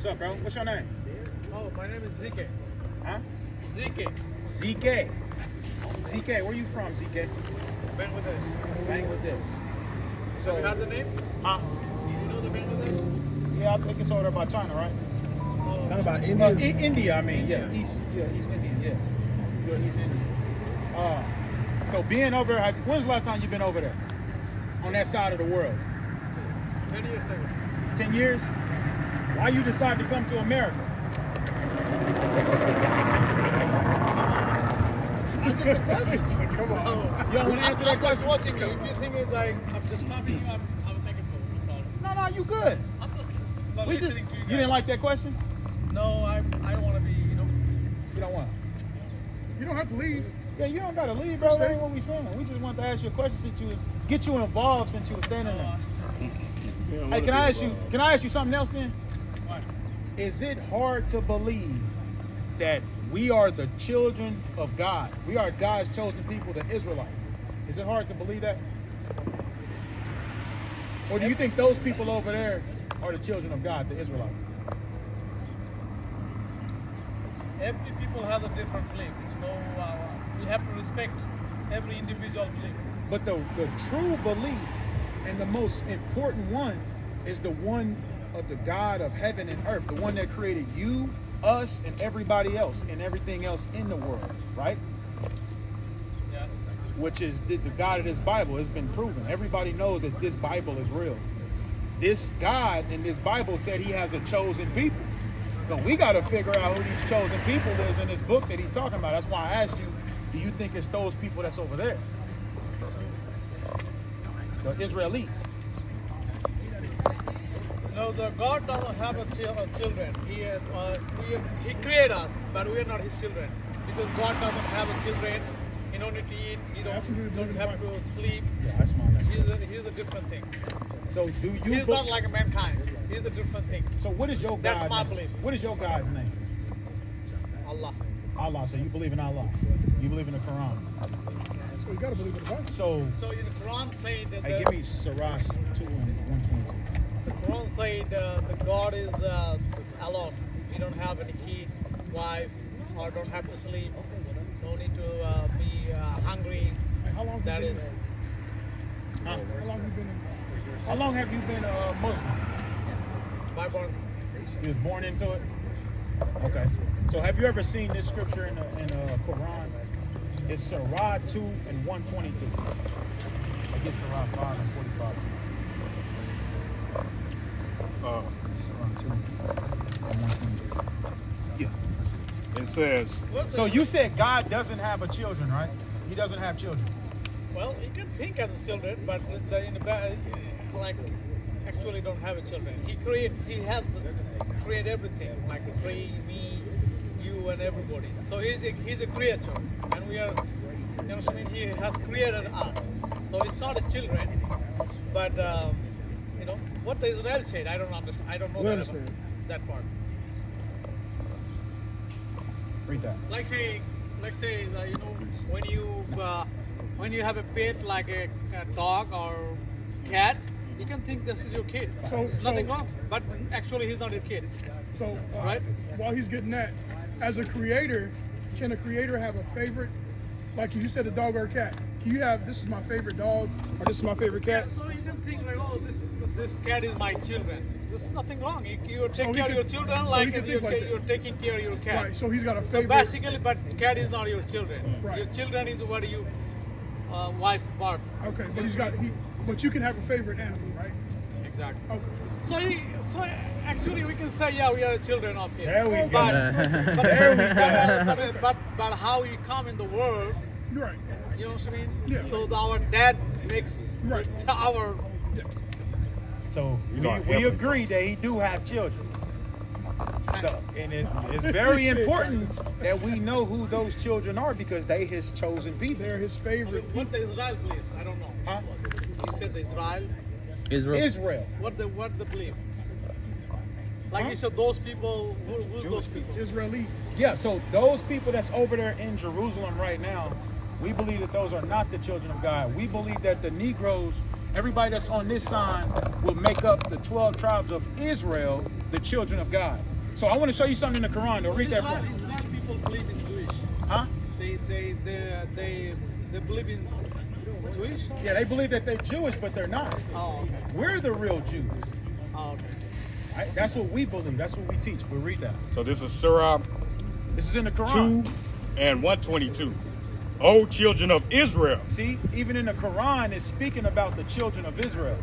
What's up, bro? What's your name? Oh, my name is ZK. Huh? ZK. ZK. ZK, where you from, ZK? Bangladesh. Bangladesh. So, You have the name? huh? You know the Bangladesh? Yeah, I think it's over there by China, right? Oh. Talking about India. India, I mean, yeah. East Indian, yeah. You're East Indian. So being over there, when's the last time you've been over there? On that side of the world? 10 years ago. 10 years? Why you decide to come to America? That's just a question. Come on. You don't want to answer that I'm just question? watching you. If you think it's like, I'm just copying you, I'll take it for you. No, you good. I'm just We just, listening to you didn't like that question? No, I don't want to be, You don't want to? You don't have to leave. Yeah, you don't got to leave, bro. That ain't what we saying. We just wanted to ask you a question since you was, get you involved since you was standing there. Hey, can I ask you something else then? What? Is it hard to believe that we are the children of God? We are God's chosen people, the Israelites. Is it hard to believe that? Or do you think those people over there are the children of God, the Israelites? Every people has a different belief, so we have to respect every individual belief. But the true belief and the most important one is the one of the God of heaven and earth, the one that created you, us, and everybody else, and everything else in the world, right? Yeah. Which is the God of this Bible. Has been proven. Everybody knows that this Bible is real. This God in this Bible said he has a chosen people. So we got to figure out who these chosen people is in this book that he's talking about. That's why I asked you, do you think it's those people that's over there? The Israelites. No, the God doesn't have a children. He created us, but we are not his children. Because God doesn't have a children. He don't need to eat. He don't have to sleep. Yeah, that's mine. He's a different thing. So do you? He's not like a mankind. He's a different thing. So what is your God? That's my belief. What is your God's name? Allah. Allah. So you believe in Allah. You believe in the Quran. So you gotta believe in the Bible. So in the Quran said that Hey, give me Surah 2 and 122. the Quran said the God is alone. We don't have any kid, wife, or don't have to sleep. No need to be hungry. Hey, how long That have you is. been? Huh? How long have you been in? How long have you been Muslim? My born. You was born into it? Okay. So have you ever seen this scripture in the Quran? It's Surah 2 and 122. I get Surah 5 and 45. Surah 2 and 122. Yeah. It says, So you said God doesn't have a children, right? He doesn't have children. Well, you can think as a children, but like actually don't have a children. He has create everything, like the tree, me, you, and everybody. So he's a creator, and we are. You know what I mean? He has created us. So it's not a children, but you know what the Israel said. I don't understand. I don't know We understand. that part. Read that. Like say, you know, when you have a pet like a dog or cat, you can think this is your kid. So- Nothing so- wrong, but actually he's not your kid. So Right. while he's getting that, as a creator, can a creator have a favorite? Like you said, a dog or a cat. Can you have this is my favorite dog or this is my favorite cat? So you can think like, oh, this cat is my children. There's nothing wrong. You So take he care of could- your children so he like could you're, think like that. you're taking care of your cat. Right. So he's got a So favorite. basically, but cat is not your children. Right. Your children is what you wife birth. Okay, but but you can have a favorite animal, right? Exactly. Okay. So actually we can say, yeah, we are children of him. There we go. But how we come in the world, You're right. you know what I mean? Yeah. So our dad makes Right. our. Yeah. So He's our we heavenly agree that he do have children. So, and it's very important that we know who those children are because they his chosen people. They're his favorite. What the Israel believes, I don't know. Huh? You said the Israel. Israel. What the believe? Like Huh? you said, those people. Who's those people? Israeli. Yeah, so those people that's over there in Jerusalem right now, we believe that those are not the children of God. We believe that the Negroes, everybody that's on this sign, will make up the 12 tribes of Israel, the children of God. So I want to show you something in the Quran. Though. Read that for me. Israeli people believe in Jewish. Huh? They believe in Jewish. Yeah, they believe that they're Jewish, but they're not. Oh, okay. We're the real Jews. Oh, okay. Right? That's what we believe. That's what we teach. We'll read that. So this is Surah This is in the Quran. 2 and 122. O children of Israel. See, even in the Quran, it's speaking about the children of Israel.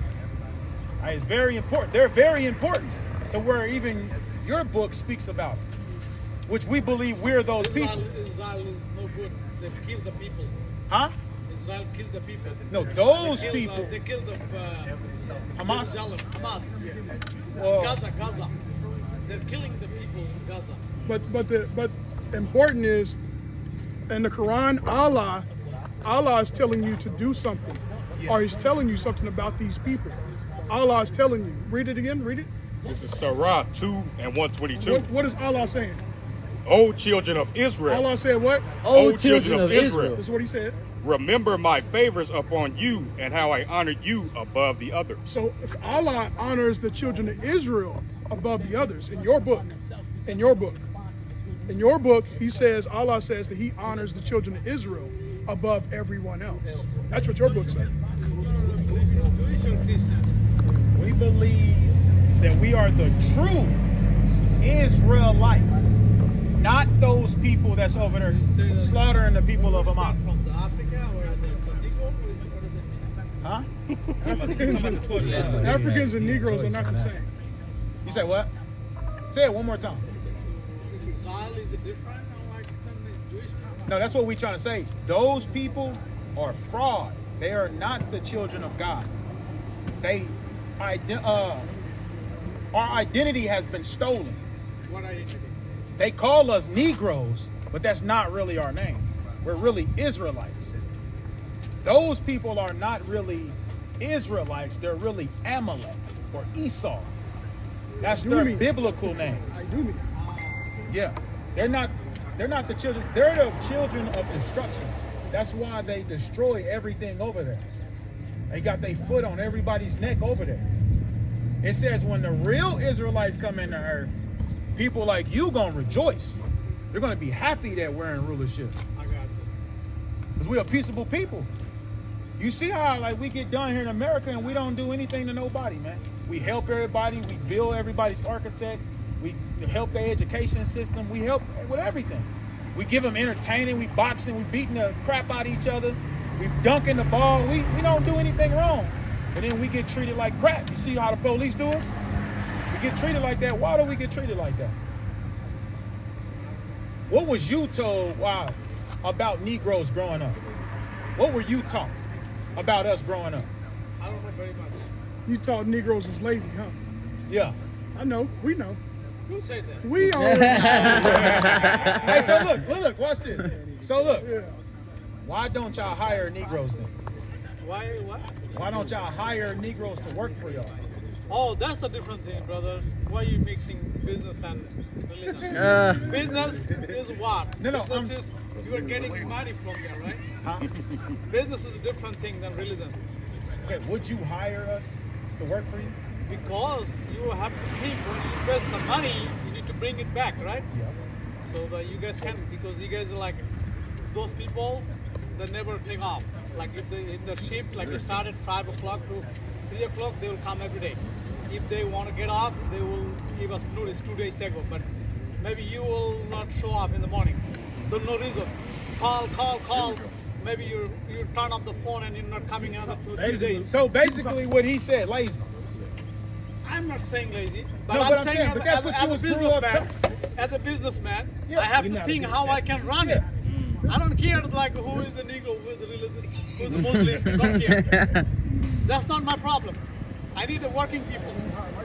Right? It's very important. They're very important to where even your book speaks about it, which we believe we're those people. Israel is no good. They kill the people. Huh? Israel killed the people. No, those They killed, people. They killed the Hamas? Jerusalem. Hamas. Well, Gaza. They're killing the people in Gaza. But important is in the Quran, Allah is telling you to do something, or He's telling you something about these people. Allah is telling you. Read it again. Read it. This is Surah 2 and 122. What is Allah saying? O children of Israel. Allah said what? O children of Israel. This is what He said. Remember my favors upon you and how I honored you above the others. So if Allah honors the children of Israel above the others, in your book, He says, Allah says that He honors the children of Israel above everyone else. That's what your book says. Jewish or Christian? we believe that we are the true Israelites, not those people that's over there slaughtering the people of Hamas. From the Africa or the Negro? What does it mean? Huh? Africans and Negroes are not the same. You say what? Say it one more time. Israel is different like than Jewish people? No, that's what we're trying to say. Those people are fraud. They are not the children of God. Our identity has been stolen. What are you doing? They call us Negroes, but that's not really our name. We're really Israelites. Those people are not really Israelites. They're really Amalek or Esau. That's their biblical name. I do mean. Yeah, they're not the children. They're the children of destruction. That's why they destroy everything over there. They got their foot on everybody's neck over there. It says when the real Israelites come into earth, people like you gonna rejoice. You're gonna be happy that we're in rulership. I got you. Because we're a peaceable people. You see how like we get done here in America and we don't do anything to nobody, man. We help everybody, we build everybody's architect, we help their education system, we help with everything. We give them entertaining, we boxing, we beating the crap out of each other, we dunking the ball, we don't do anything wrong. But then we get treated like crap. You see how the police do us? We get treated like that. Why do we get treated like that? What was you told about Negroes growing up? What were you taught about us growing up? I don't know very much. You taught Negroes was lazy, huh? Yeah. I know. We know. Who said that? We already know. Hey, so look, watch this. So look, Yeah. why don't y'all hire Negroes then? Why? What? Why don't y'all hire Negroes to work for y'all? Oh, that's a different thing, brother. Why are you mixing business and religion? Business is what? No, Business is you are getting money from there, right? Huh? Business is a different thing than religion. Okay, would you hire us to work for you? Because you have to think when you invest the money, you need to bring it back, right? Yeah. So that you guys can, because you guys are like those people that never take off. Like if the shift, like they start at 5 o'clock to 3 o'clock, they will come every day. If they want to get off, they will give us notice 2 days ago. But maybe you will not show up in the morning. There's no reason. Call. Maybe you turn off the phone and you're not coming another 2-3 days. So basically what he said, lazy. I'm not saying lazy, but No, I'm but I'm saying saying, but that's what you was grew up as a businessman, Yeah. I have to think how I can run it. Yeah. I don't care like who is the Negro, who is the religion, who is the Muslim. I don't care. That's not my problem. I need the working people,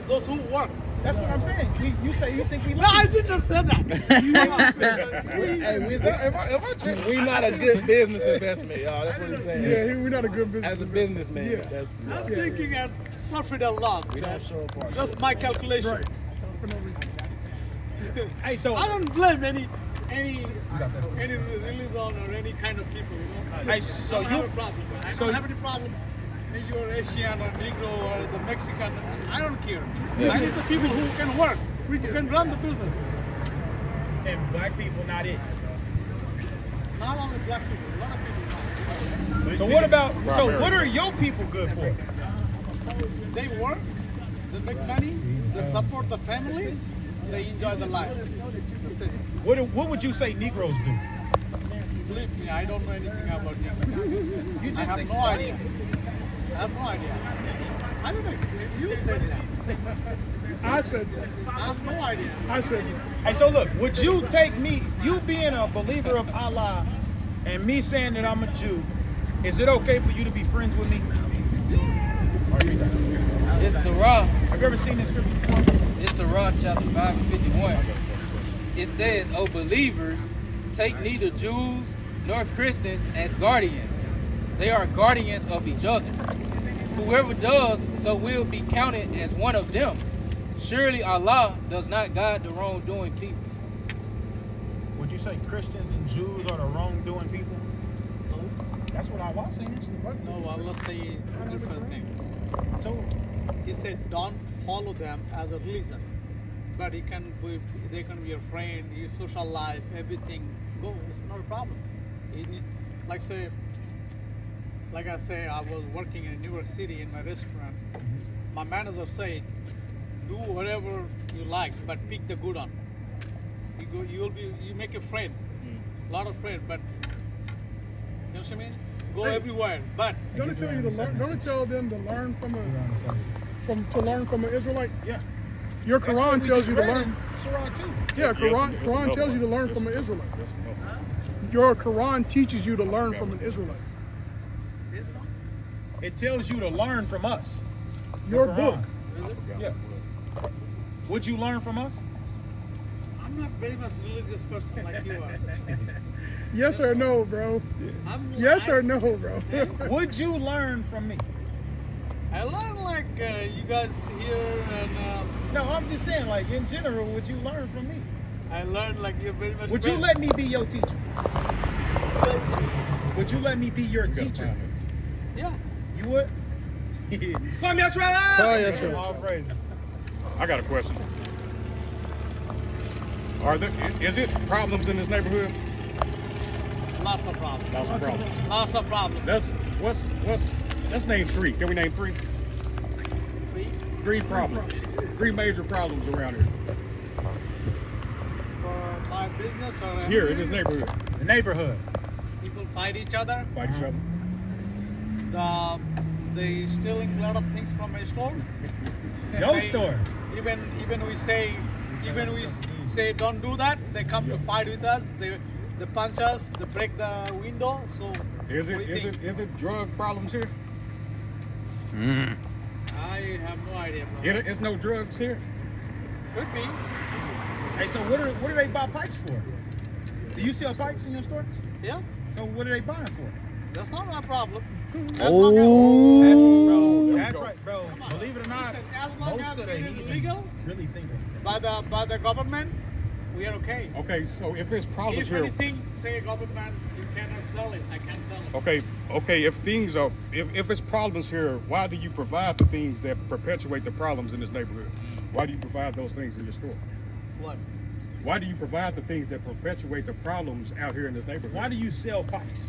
those who work. That's what I'm saying. You say you think we No, lazy. I did not say that. We not a good business investment, y'all. That's what he's saying. Yeah, we're not a good business. As a businessman, Yeah. I'm thinking at profit and loss. we don't show up for our That's my calculation. Right. For no reason. Hey, so I don't blame any religion or any kind of people, you know. Hey, so I don't have you- a problem. I so don't have any problem if you're Asian or Negro or the Mexican. I don't care. Yeah. I need the people who can work. We You get can it. run the business. And black people not it. Not only black people, a lot of people. So what about? So Primarily. what are your people good for? They work, they make money, they support the family, they enjoy the life. That's it. What would you say Negroes do? Believe me, I don't know anything about them. You I just have no explain. idea. I have no idea. I don't explain. You said that. I said that. I have no idea. I said that. Hey, so look, would you take me, you being a believer of Allah, and me saying that I'm a Jew, is it okay for you to be friends with me? It's Sirach. Have you ever seen this scripture before? It's Sirach chapter 5 and 51. It says, O believers, take neither Jews nor Christians as guardians. They are guardians of each other. Whoever does so will be counted as one of them. Surely Allah does not guide the wrongdoing people. Would you say Christians and Jews are the wrongdoing people? No, That's what I was saying. no, Allah say different things. So, He said, don't follow them as a religion. But they can be your friend, your social life, everything. Go, it's not a problem. Like I say, I was working in New York City in my restaurant. My manager said, do whatever you like, but pick the good one. You make a friend, a lot of friends, but you know what I mean? Go Hey. everywhere, but Don't it tell you to learn? Don't it tell them to learn from an Israelite? yeah. Your Quran tells you to learn. Surah too. Yeah, Yes, Quran it's Quran another tells you to one. learn from an Israelite. Your Quran teaches you to learn from an Israelite. It tells you to learn from us. Your Quran. book. Yeah. Would you learn from us? I'm not very much religious person like you are. Yes or no, bro? Yes or no, bro? Would you learn from me? I learn like you guys here, and No, I'm just saying, like in general, would you learn from me? I learn like you're very much. Would you let me be your teacher? Would you let me be your teacher? Yeah. You would? Come Yeshua. All praises. I got a question. Is it problems in this neighborhood? Lots of problems. Lots of problems. Lots of problems. Let's name three. Can we name three? Three problems. Three major problems around here. For my business or Here in this neighborhood. The neighborhood. people fight each other. Fight each other. They stealing a lot of things from a store. Your store. Even we say don't do that. They come to fight with us. They punch us. They break the window. So Is what do you think? it drug problems here? I have no idea, bro. It's no drugs here. Could be. Hey, so what do they buy pipes for? Do you sell pipes in your store? Yeah. So what are they buying for? That's not my problem. Oh. That's right, bro. Believe it or not, Listen, as long most as of the it is heathen legal really think like that. by the government, we are okay. Okay, so if there's problems If here, anything, say government, you cannot sell it. I can't sell it. okay, if it's problems here, why do you provide the things that perpetuate the problems in this neighborhood? Why do you provide those things in your store? What? Why do you provide the things that perpetuate the problems out here in this neighborhood? Why do you sell pipes?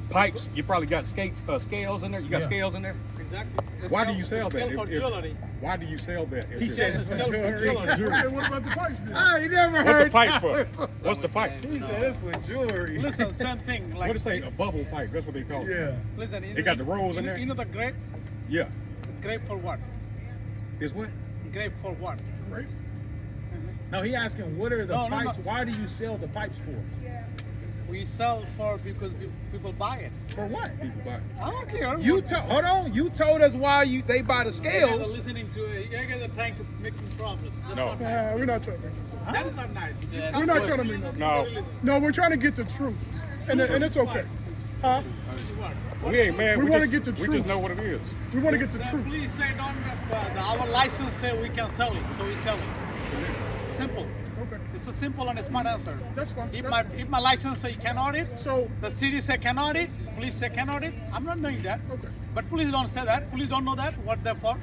Pipes? You probably got scales in there. You got Yeah. scales in there. Exactly. Why do you sell that? It's for If- jewelry. Why do you sell that? He said it's for jewelry. Hey, what about the pipes then? I ain't never What's the heard. pipe for? What's the pipe? He said it's for jewelry. Listen, same thing. Like What it say? A bubble pipe. That's what they call it. Yeah. Listen, It got the rolls in there? You know the grape? Yeah. Grape for what? Is what? Grape for what? Right? No, he asking what are the No, no, pipes? no. Why do you sell the pipes for? We sell for because people buy it. For what? People buy. I don't care. Hold on. You told us why they buy the You guys are scales. listening to it. You guys are trying to make me problems. That's No. not nice. We're not trying to. That is not nice. We're not trying to make no. No. No, we're trying to get the truth, and it's okay. Huh? We ain't mad. We wanna get the We truth. just know what it is. We want to get the truth. Please say don't. Our license say we can sell it, so we sell it. Simple. Okay, It's a simple and a smart answer. that's fine. If my license say cannot it, So, the city say cannot it, police say cannot it, I'm not doing that. okay. But police don't say that. Police don't know that. What they're for.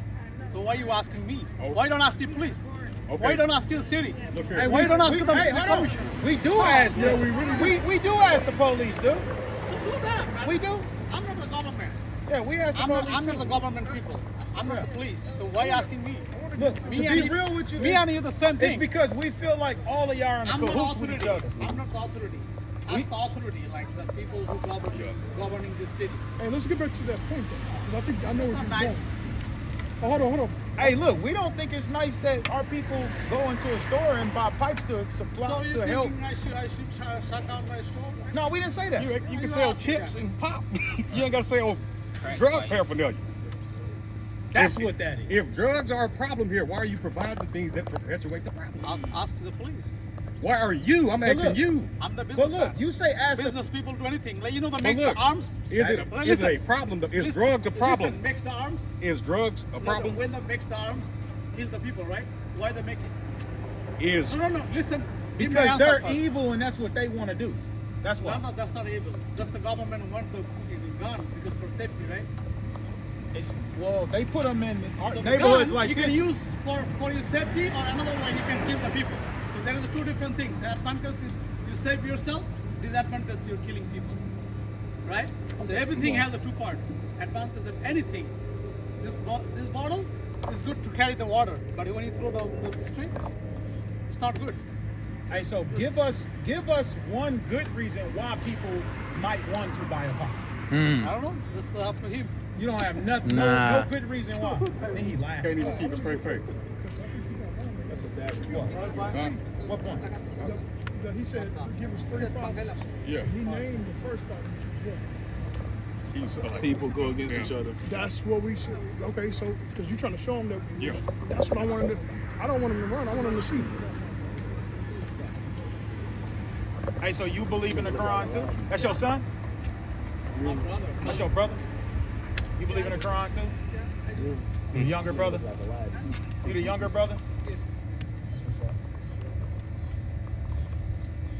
So why you asking me? Oh. Why don't ask the police? Okay. Why don't ask the city? Look here. Hey, Why don't ask the hey, hold on. commission? We do ask Yeah, them. we really we do ask the police, dude. Do that, man. We do. I'm not the government. Yeah, we ask the police. I'm not the too. government people. I'm not the police. So why asking me? Look, to Me and be you- real with you, Me and you the same it's thing. because we feel like all of y'all are in I'm not cahoots with each authority. other. I'm not the authority. Ask the authority, like the people who governing this city. Hey, let's get back to that point though, because I know where That's you're not going. nice. Oh, hold on. Hey, look, we don't think it's nice that our people go into a store and buy pipes to supply So you to help. thinking I should shut down my store? No, we didn't say that. You can sell chips and pop. You ain't got to sell drug paraphernalia. That's If- what that is. If drugs are a problem here, why are you providing things that perpetuate the problem? Ask the police. Why are you? I'm asking look, you. I'm the But businessman. look, you say ask the Business people do anything. Like, you know, they But make look, the arms. Is it Well, a, is it a listen. problem? Is Listen, drugs a problem? Listen, makes the arms. Is drugs a problem? When they makes the arms, kill the people, right? Why they make it? Is No. Listen. Give me because answer they're first. evil and that's what they want to do. That's why. No, that's not evil. That's the government wants to put the gun because for safety, right? It's, well, they put them in our So the neighborhoods gun, like you this. can use for your safety, or another way you can kill the people. So there are the two different things. Advantage is you save yourself. Disadvantage is you're killing people, right? So everything has the two parts. Advantage of anything. This bottle is good to carry the water, but when you throw the string, it's not good. Hey, so give us one good reason why people might want to buy a pipe. I don't know. This is up to him. You don't have nothing, Nah. no good reason why. And he laughed. can't even keep a straight face. That's a bad What? Huh? What point? He said, give us 35. Yeah. He named the first five. Yeah. He's like, People go against each other. That's what we should. Okay, so because you're trying to show them that. Yeah. That's what I want them to. I don't want them to run. I want them to see. Hey, so you believe in the Quran too? That's your son? My brother. That's your brother? You believe in the Quran too? You the younger brother? You the younger brother? Yes.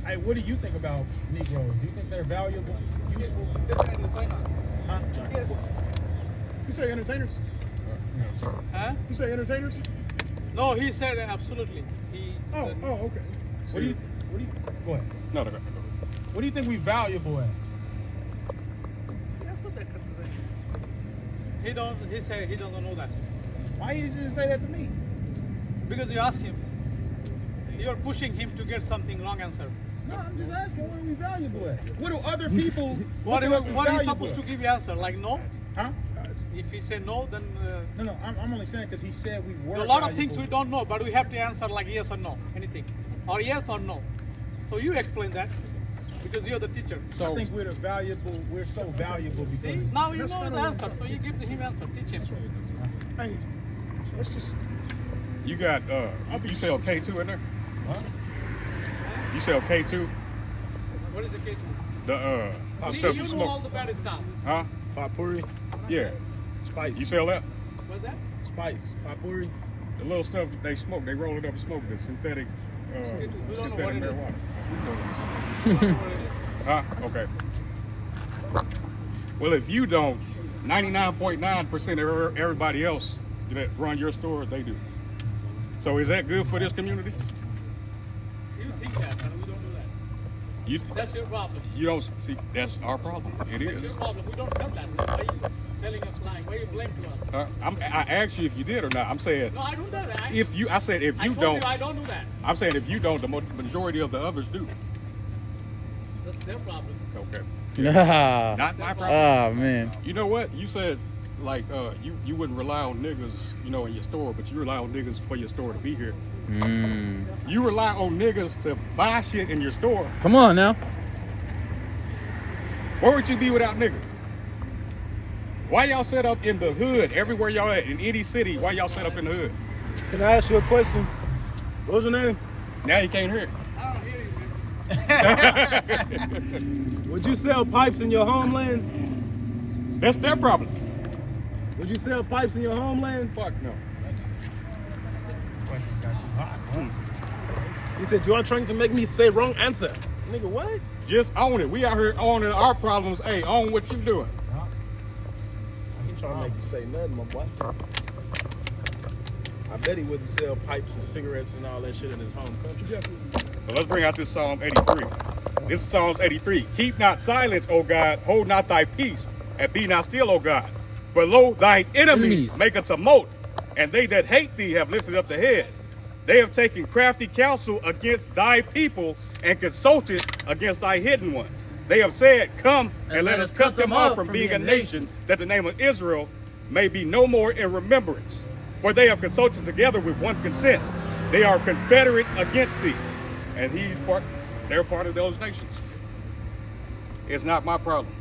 Hey, what do you think about Negroes? Do you think they're valuable, useful? Huh? Yes. You say entertainers? Huh? You say entertainers? No, he said absolutely. He. Oh, okay. What do you go ahead. no. What do you think we valuable at? He don't. He said he doesn't know that Why you just say that to me? because you ask him. You're pushing him to get something wrong answer. No, I'm just asking what are we valuable at? What do other people What look at us as is he valuable supposed to at? give you answer? Like no? Huh? If he say no, then No, I'm only saying because he said we were a lot of valuable. things we don't know, but we have to answer like yes or no, anything, or yes or no. So you explain that because you're the teacher. I think we're so valuable because See, now you That's know kind the of answer, what- so you give him answer, teach him. Hey, let's just. You got you sell K2 in there? What? You sell K2? What is the K2? The See, stuff you you know all smoke. the bad stuff. Huh? Papuri, Yeah. spice. You sell that? What's that? spice. Papuri. The little stuff that they smoke, they roll it up and smoke the synthetic We don't know synthetic what it is. marijuana. Huh? Okay. Well, if you don't, 99.9% of everybody else that run your store, they do. So is that good for this community? You think that, but we don't do that. You That's your problem. you don't see that's our problem. It That's is. your problem. We don't tell that. Why are you telling us lying? Why are you blaming to us? I asked you if you did or not. I'm saying No, I don't do that. I said if I you told don't. you I don't do that. I'm saying if you don't, the majority of the others do. That's their problem. Okay. Ah, Not my problem. man. You know what? You said like you wouldn't rely on niggas, in your store, but you rely on niggas for your store to be here. You rely on niggas to buy shit in your store. Come on now. Where would you be without niggas? Why y'all set up in the hood everywhere y'all at in any city? Why y'all set up in the hood? Can I ask you a question? What's your name? Now you can't hear it. I don't hear you, man. Would you sell pipes in your homeland? That's their problem. Would you sell pipes in your homeland? Fuck no. Questions got too hot. He said, you are trying to make me say wrong answer. Nigga, what? Just own it. We out here owning our problems. Hey, own what you doing. I ain't trying to make you say nothing, my boy. I bet he wouldn't sell pipes and cigarettes and all that shit in his home country. Definitely. So let's bring out this Psalm 83. This is Psalms 83. Keep not silence, O God, hold not thy peace, and be not still, O God. For lo, thine enemies make a tumult, and they that hate thee have lifted up the head. They have taken crafty counsel against thy people, and consulted against thy hidden ones. They have said, come and let us cut them off from being a nation, that the name of Israel may be no more in remembrance. For they have consulted together with one consent. They are confederate against thee. And they're part of those nations. It's not my problem.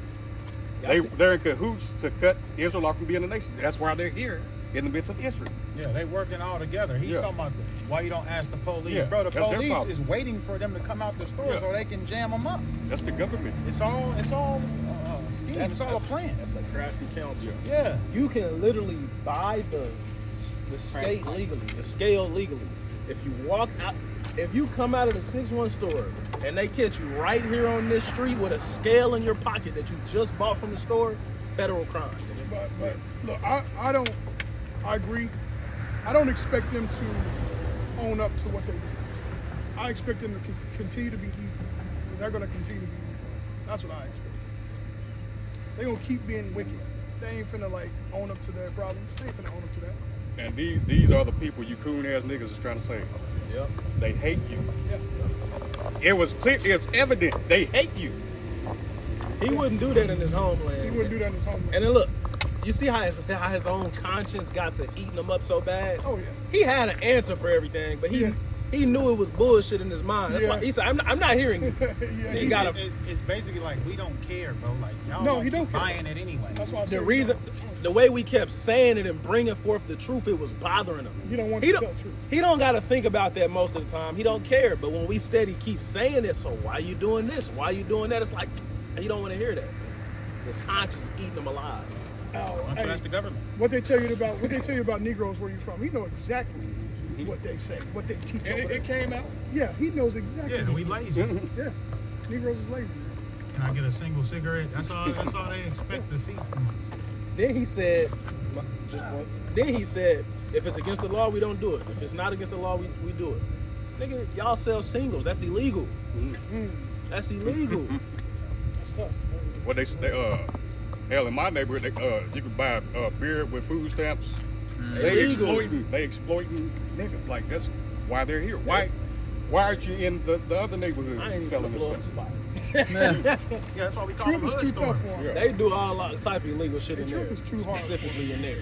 They're in cahoots to cut Israel off from being a nation. That's why they're here in the midst of Israel. Yeah, they working all together. He's talking about why you don't ask the police. Yeah, bro, the that's their police problem. is waiting for them to come out the store so they can jam them up. That's the government. It's all scheme. It's all a plan. That's a crafty counsel. Yeah. You can literally buy the state legally, the scale legally. If you walk out, if you come out of the 6-1 store and they catch you right here on this street with a scale in your pocket that you just bought from the store, federal crime. But look, I agree. I don't expect them to own up to what they do. I expect them to continue to be evil. Because they're going to continue to be evil. That's what I expect. They're going to keep being wicked. They ain't finna like own up to their problems. They ain't finna own up to that. And these are the people you coon-ass niggas is trying to save. Yep. They hate you. Yeah. It was clear, it's evident, they hate you. He wouldn't do that in his homeland. He wouldn't do that in his homeland. And then look, you see how his own conscience got to eating him up so bad? Oh, yeah. He had an answer for everything, but he knew it was bullshit in his mind. That's why he said, I'm not hearing you. Yeah, he got It's basically like we don't care, bro. Like y'all No, he don't keep care. buying it anyway. That's why I said the reason, the way we kept saying it and bringing forth the truth, it was bothering him. you don't want He to don't, tell the truth. he don't got to think about that most of the time. He don't care. But when we steady keep saying it, so why you doing this? Why you doing that? It's like, you don't want to hear that. His conscience is eating him alive. Oh, Don't trust the government. what they tell you about Negroes, where you from, he knows exactly what they say, what they teach. And over it there. came out. Yeah, he knows exactly. Yeah, we lazy. Yeah, Negroes is lazy. Can I get a single cigarette? That's all they expect to see from us. Then he said, if it's against the law, we don't do it. If it's not against the law, we do it. Nigga, y'all sell singles. That's illegal. That's illegal. That's tough. What they hell, in my neighborhood, you can buy beer with food stamps. They exploiting niggas. Like, that's why they're here. Why aren't you in the other neighborhoods I ain't even selling blow up this the stuff? spot. Yeah, that's why we call them Truth is hood too stores. tough for him. Yeah. They do all lot of type of illegal shit in The there. truth is too hard. Specifically in there.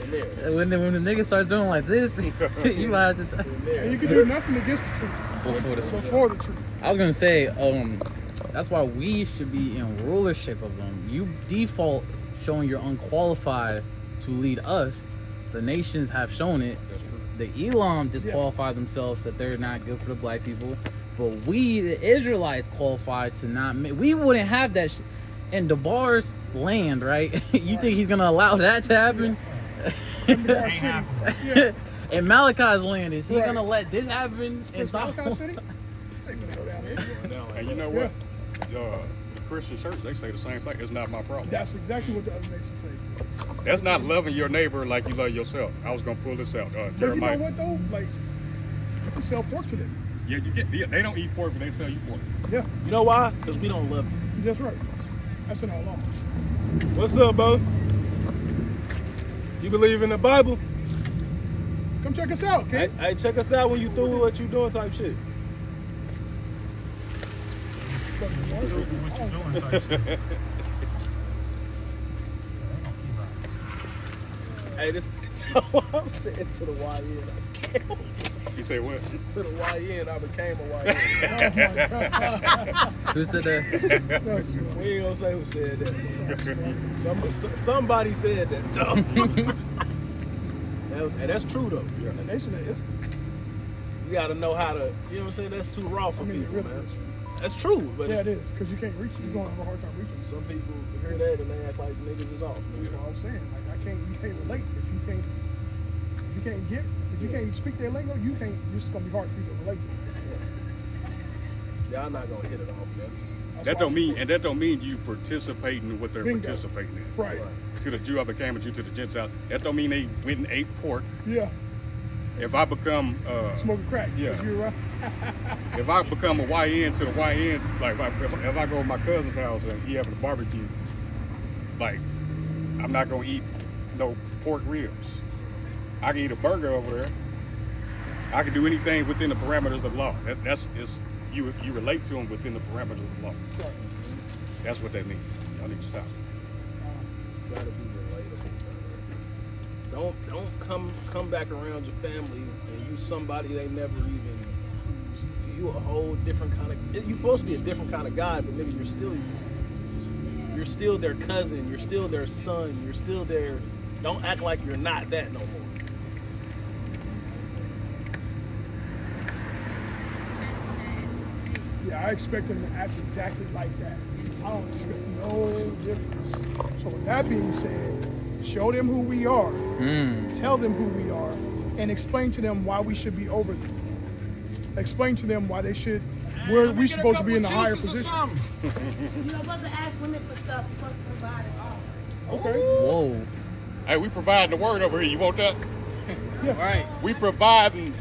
In there. When the nigga starts doing like this, you might have to. In there. And you can do nothing against the truth. Before the truth. I was gonna say, that's why we should be in rulership of them. You default showing you're unqualified to lead us. The nations have shown it. The Elam disqualified themselves that they're not good for the black people. But we, the Israelites, qualified to not. We wouldn't have that in DeBar's land, right? You think he's gonna allow that to happen? Our city. Yeah. In Malachi's land, is he gonna let this happen? It's Malachi City? Say finna go down there. And you know what? The Christian church, they say the same thing. It's not my problem. That's exactly what the other nations say. That's not loving your neighbor like you love yourself. I was gonna pull this out. But you Jeremiah. know what though? Like, you can sell pork to them. Yeah, they don't eat pork, but they sell you pork. Yeah, You know why? Because we don't love you. that's right. That's in our law. What's up, bro? You believe in the Bible? Come check us out, okay? Hey, check us out when you through with what you doing type shit. What you doing type shit. Hey, this I'm saying to the YN. You say what? To the YN, I became a YN. Who said that? That's We ain't gonna say who said that. Somebody said that. That's true though. the nation is. You gotta know how to. You know what I'm saying? That's too raw for I mean, it people, really man. is. That's true, but Yeah, it's, it is, because you can't reach it. You're going to have a hard time reaching. some people hear that and they act like niggas is off. That's what I'm saying. Like, you can't relate if you can't speak their lingo. It's gonna be hard for you to relate to them. Y'all not gonna hit it off, man. That's That why don't I'm mean, supporting. and that don't mean you participating in what they're Bingo. participating in. Right. To the Jew I became, a Jew to the Gentiles. That don't mean they went and ate pork. Yeah. if I become Smoking crack. Yeah. You around? if I become a YN to the YN, like if I go to my cousin's house and he having a barbecue, like I'm not gonna eat no pork ribs. I can eat a burger over there. I can do anything within the parameters of law. You relate to them within the parameters of the law. Right. That's what that means. Y'all need to stop. Gotta be relatable. Don't come back around your family and you somebody they never even. You a whole different kind of. You're supposed to be a different kind of guy, but nigga, you're still their cousin. You're still their son. You're still their. Don't act like you're not that no more. Yeah, I expect them to act exactly like that. I don't expect no difference. So with that being said, show them who we are, tell them who we are, and explain to them why we should be over them. Explain to them why we supposed to be in the higher position. You know, wasn't ask women for stuff, you're supposed to provide it all. Okay. Whoa. Hey, we providing the word over here. You want that? Yeah. Right. We providing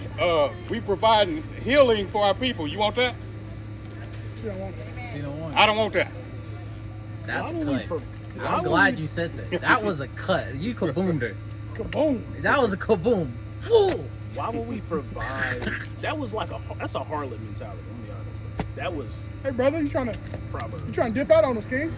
healing for our people. You want that? She don't want that. You don't want it. I don't want that. That's Why a would we cut. why I'm would glad we- you said that. That was a cut. You kaboomed her. Kaboom. That was a kaboom. Fool. Why would we provide? That's a harlot mentality. Let me be honest. That was Hey brother, you trying to Proverbs. dip out on us, King?